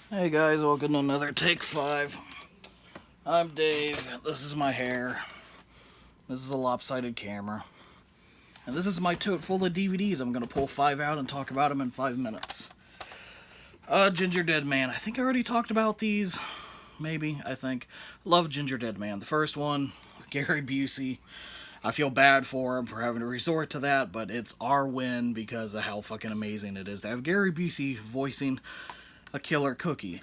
Hey guys, welcome to another Take 5. I'm Dave. This is my hair. This is a lopsided camera. And this is my tote full of DVDs. I'm going to pull 5 out and talk about them in 5 minutes. Ginger Dead Man. I think I already talked about these. Maybe, I think. Love Ginger Dead Man. The first one, Gary Busey. I feel bad for him for having to resort to that, but it's our win because of how fucking amazing it is to have Gary Busey voicing a killer cookie.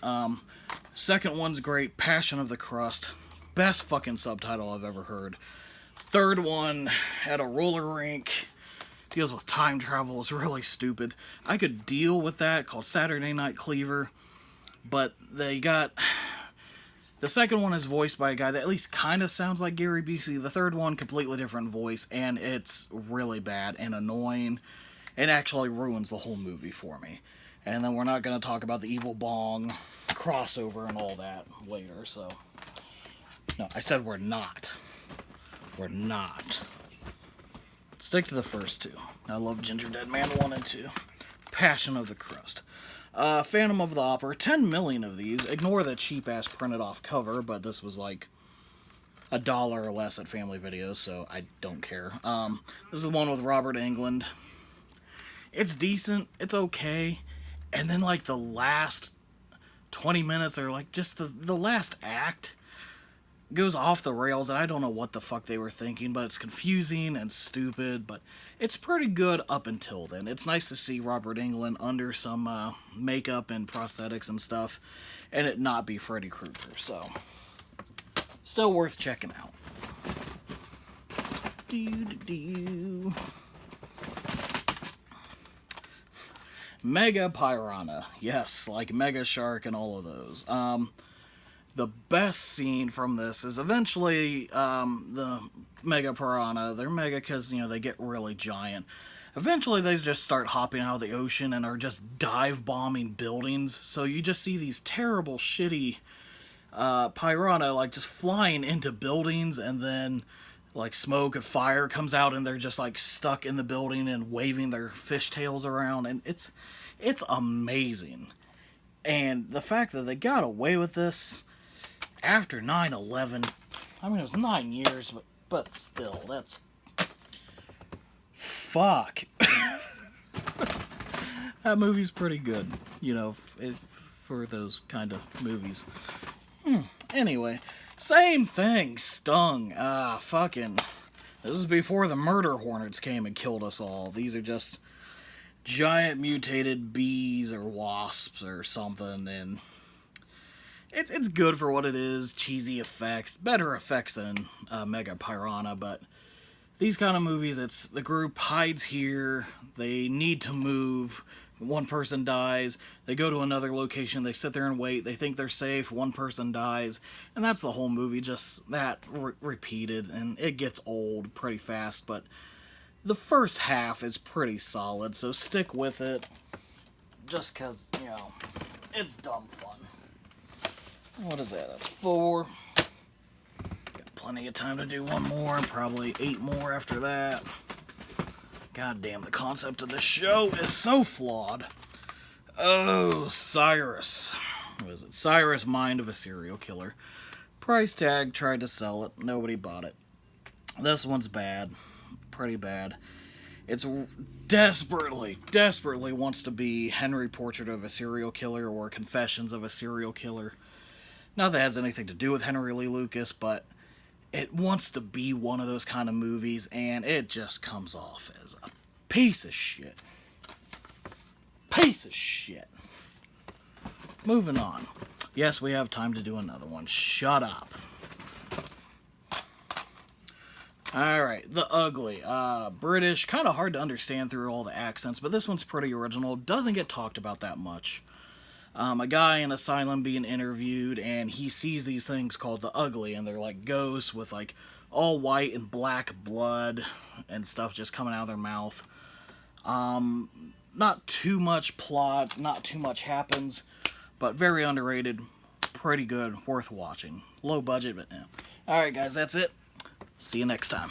Second one's great, Passion of the Crust. Best fucking subtitle I've ever heard. Third one, at a roller rink, deals with time travel, is really stupid. I could deal with that, called Saturday Night Cleaver, but they got... The second one is voiced by a guy that at least kind of sounds like Gary Busey. The third one, completely different voice, and it's really bad and annoying. It actually ruins the whole movie for me. And then we're not going to talk about the Evil Bong crossover and all that later, so... No, I said we're not. We're not. Stick to the first two. I love Ginger Dead Man 1 and 2. Passion of the Crust. Phantom of the Opera. 10 million of these. Ignore the cheap-ass printed-off cover, but this was like $1 or less at Family Videos, so I don't care. This is the one with Robert Englund. It's decent. It's okay. And then, like, the last 20 minutes, or, like, just the last act goes off the rails, and I don't know what the fuck they were thinking, but it's confusing and stupid, but it's pretty good up until then. It's nice to see Robert Englund under some makeup and prosthetics and stuff, and it not be Freddy Krueger, so still worth checking out. Mega Piranha. Yes, like Mega Shark and all of those. The best scene from this is eventually the Mega Piranha. They're mega because, you know, they get really giant. Eventually they just start hopping out of the ocean and are just dive bombing buildings. So you just see these terrible, shitty piranha like just flying into buildings, and then like smoke and fire comes out and they're just like stuck in the building and waving their fishtails around, and it's amazing. And the fact that they got away with this after 9/11, I mean, it was 9 years, but still, that's... Fuck. That movie's pretty good, you know, for those kind of movies. Anyway, same thing, Stung. Fucking... This is before the murder hornets came and killed us all. These are just giant mutated bees or wasps or something, and it's good for what it is. Cheesy effects, better effects than Mega Piranha, but these kind of movies, it's the group hides here, they need to move, one person dies, they go to another location, they sit there and wait, they think they're safe, one person dies, and that's the whole movie, just that repeated, and it gets old pretty fast, but the first half is pretty solid, so stick with it, just because, you know, it's dumb fun. What is that? That's 4. Got plenty of time to do one more, and probably 8 more after that. God damn, the concept of this show is so flawed. Oh, Cyrus. What is it? Cyrus, Mind of a Serial Killer. Price tag, tried to sell it. Nobody bought it. This one's bad. Pretty bad. It's desperately wants to be Henry Portrait of a Serial Killer or Confessions of a Serial Killer. Not that it has anything to do with Henry Lee Lucas, but it wants to be one of those kind of movies, and it just comes off as a piece of shit. Piece of shit. Moving on. Yes, we have time to do another one. Shut up. Alright, The Ugly. British, kind of hard to understand through all the accents, but this one's pretty original. Doesn't get talked about that much. A guy in an asylum being interviewed, and he sees these things called the Ugly, and they're like ghosts with like all white and black blood and stuff just coming out of their mouth. Not too much plot, not too much happens, but very underrated, pretty good, worth watching. Low budget, but yeah. Alright guys, that's it. See you next time.